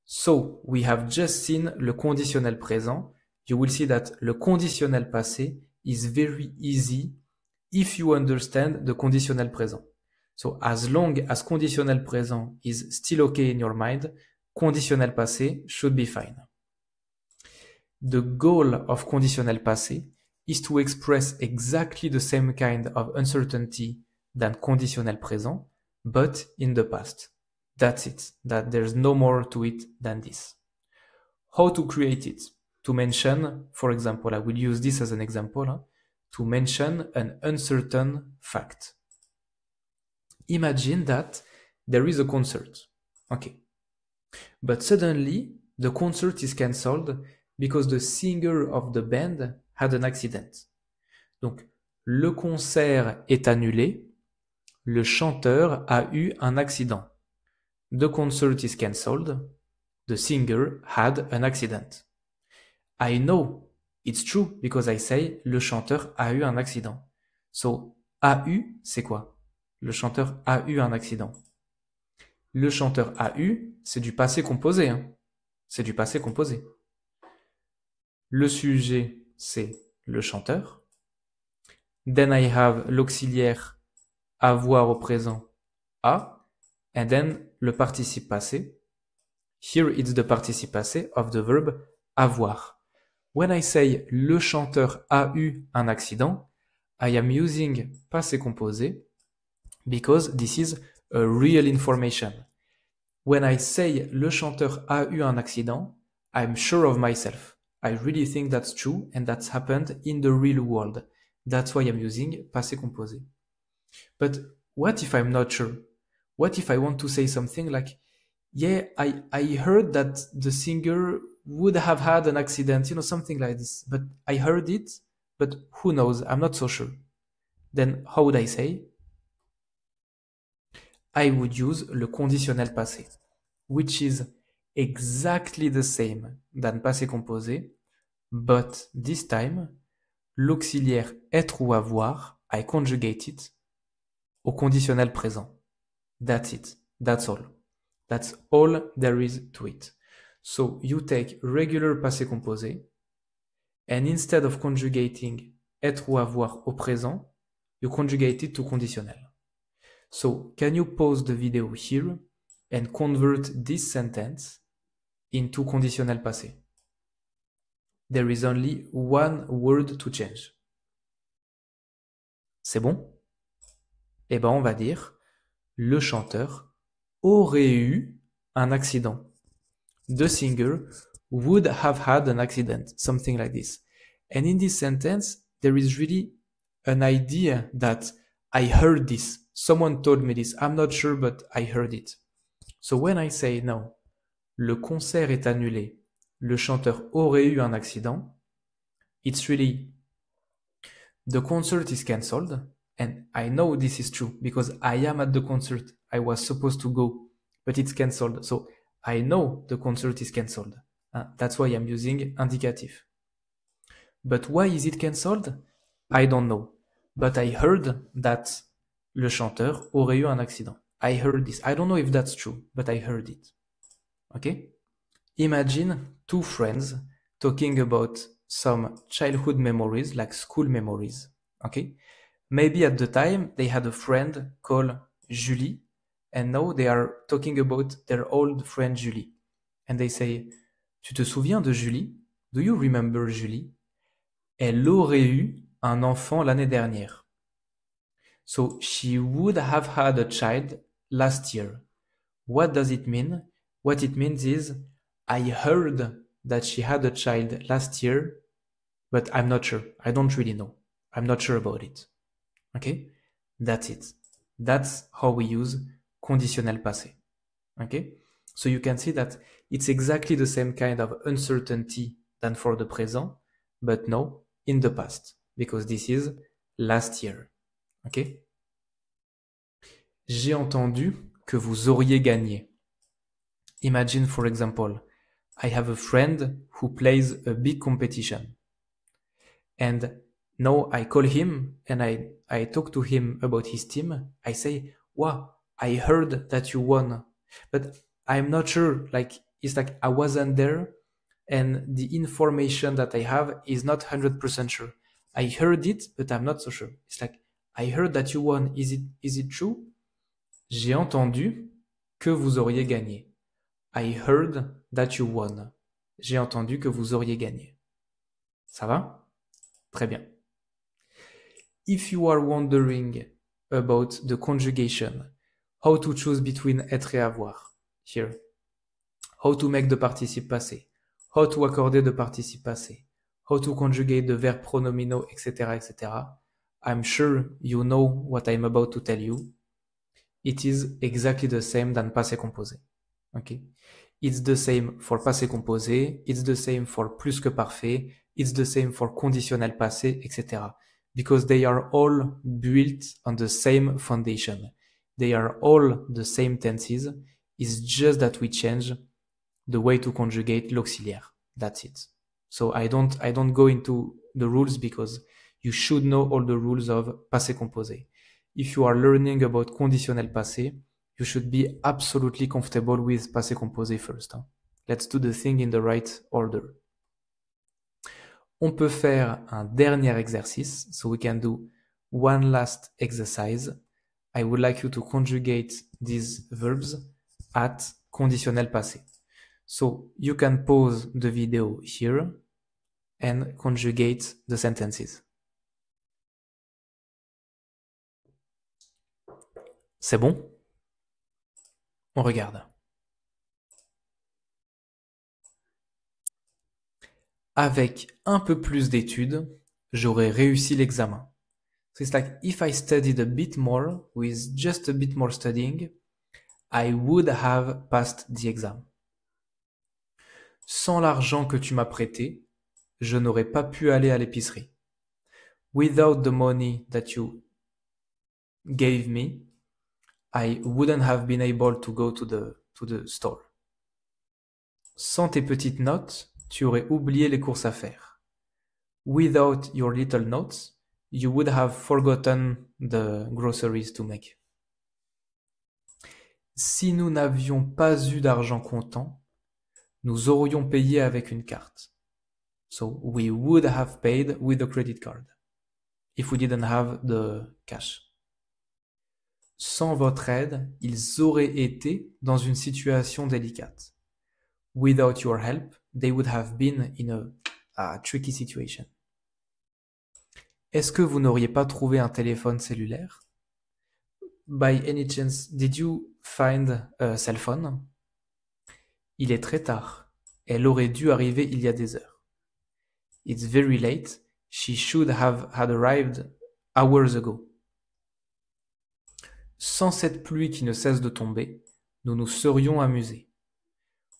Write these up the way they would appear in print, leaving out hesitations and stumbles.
So, we have just seen le conditionnel présent. You will see that le conditionnel passé is very easy if you understand the conditionnel présent. So, as long as conditionnel présent is still okay in your mind, conditionnel passé should be fine. The goal of conditionnel passé is to express exactly the same kind of uncertainty than conditionnel présent, but in the past. That's it. That there's no more to it than this. How to create it? To mention, for example, I will use this as an example, to mention an uncertain fact. Imagine that there is a concert. Okay. But suddenly, the concert is cancelled because the singer of the band had an accident. Donc, le concert est annulé, le chanteur a eu un accident. The concert is cancelled, the singer had an accident. I know it's true because I say le chanteur a eu un accident. So, a eu, c'est quoi? Le chanteur a eu un accident. Le chanteur a eu, c'est du passé composé. C'est du passé composé. Le sujet, c'est le chanteur. Then I have l'auxiliaire avoir au présent, a. And then le participe passé. Here it's the participe passé of the verb avoir. When I say le chanteur a eu un accident, I am using passé composé because this is a real information. When I say le chanteur a eu un accident, I'm sure of myself. I really think that's true and that's happened in the real world. That's why I'm using passé composé. But what if I'm not sure? What if I want to say something like, yeah, I heard that the singer would have had an accident, something like this, but I heard it, but who knows? I'm not so sure. Then how would I say? I would use le conditionnel passé, which is exactly the same than passé composé, but this time, l'auxiliaire être ou avoir, I conjugate it au conditionnel présent. That's it. That's all. That's all there is to it. So you take regular passé composé, and instead of conjugating être ou avoir au présent, you conjugate it to conditionnel. So can you pause the video here and convert this sentence into conditionnel passé? There is only one word to change. C'est bon? Eh ben on va dire le chanteur aurait eu un accident. The singer would have had an accident, something like this. And in this sentence, there is really an idea that I heard this. Someone told me this. I'm not sure, but I heard it. So when I say no, le concert est annulé, le chanteur aurait eu un accident, it's really the concert is cancelled, and I know this is true because I am at the concert. I was supposed to go, but it's cancelled. So I know the concert is cancelled. That's why I'm using indicatif. But why is it cancelled? I don't know. But I heard that le chanteur aurait eu un accident. I heard this. I don't know if that's true, but I heard it. Okay? Imagine two friends talking about some childhood memories, like school memories. Okay? Maybe at the time they had a friend called Julie, and now they are talking about their old friend Julie. And they say, tu te souviens de Julie? Do you remember Julie? Elle aurait eu un enfant l'année dernière. So she would have had a child last year. What does it mean? What it means is, I heard that she had a child last year, but I'm not sure. I don't really know. I'm not sure about it. Okay? That's it. That's how we use conditionnel passé. Okay? So you can see that it's exactly the same kind of uncertainty than for the present, but no, in the past, because this is last year. Okay? J'ai entendu que vous auriez gagné. Imagine, for example, I have a friend who plays a big competition. And now I call him and I talk to him about his team. I say, wow, I heard that you won. But I'm not sure, like, it's like I wasn't there and the information that I have is not 100% sure. I heard it, but I'm not so sure. It's like, I heard that you won. Is it true? J'ai entendu que vous auriez gagné. I heard that you won. J'ai entendu que vous auriez gagné. Ça va? Très bien. If you are wondering about the conjugation, how to choose between être et avoir, here. How to make the participe passé. How to accorder the participe passé. How to conjugate the verb pronominaux, etc., etc. I'm sure you know what I'm about to tell you. It is exactly the same than passé composé. Okay? It's the same for passé composé. It's the same for plus que parfait. It's the same for conditionnel passé, etc. Because they are all built on the same foundation. They are all the same tenses. It's just that we change the way to conjugate l'auxiliaire. That's it. So I don't go into the rules because you should know all the rules of passé composé. If you are learning about conditionnel passé, you should be absolutely comfortable with passé composé first. Let's do the thing in the right order. On peut faire un dernier exercice. So we can do one last exercise. I would like you to conjugate these verbs at conditionnel passé. So you can pause the video here and conjugate the sentences. C'est bon? On regarde. Avec un peu plus d'études, j'aurais réussi l'examen. So it's like if I studied a bit more, with just a bit more studying, I would have passed the exam. Sans l'argent que tu m'as prêté, je n'aurais pas pu aller à l'épicerie. Without the money that you gave me, I wouldn't have been able to go to the store. Sans tes petites notes, tu aurais oublié les courses à faire. Without your little notes, you would have forgotten the groceries to make. Si nous n'avions pas eu d'argent comptant, nous aurions payé avec une carte. So we would have paid with a credit card if we didn't have the cash. Sans votre aide, ils auraient été dans une situation délicate. Without your help, they would have been in a tricky situation. Est-ce que vous n'auriez pas trouvé un téléphone cellulaire? By any chance, did you find a cell phone? Il est très tard. Elle aurait dû arriver il y a des heures. It's very late. She should have had arrived hours ago. Sans cette pluie qui ne cesse de tomber, nous nous serions amusés.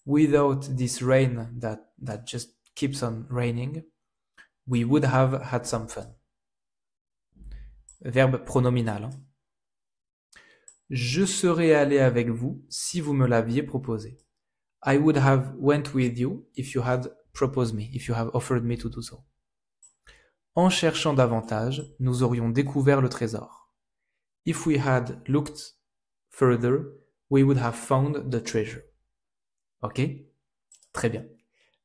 Without this rain that just keeps on raining, we would have had some fun. Verbe pronominal. Je serais allé avec vous si vous me l'aviez proposé. I would have went with you if you had proposed me, if you have offered me to do so. En cherchant davantage, nous aurions découvert le trésor. If we had looked further, we would have found the treasure. Ok? Très bien.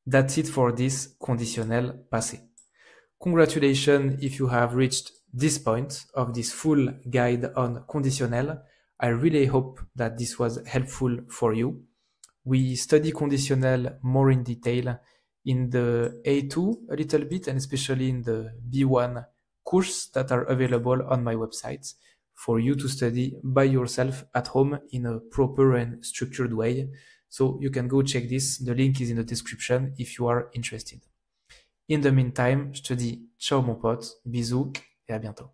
That's it for this conditionnel passé. Congratulations if you have reached this point of this full guide on conditionnel. I really hope that this was helpful for you. We study conditionnel more in detail in the A2 a little bit, and especially in the B1 course that are available on my website for you to study by yourself at home in a proper and structured way. So you can go check this. The link is in the description if you are interested. In the meantime, je te dis ciao mon pote, bisous et à bientôt.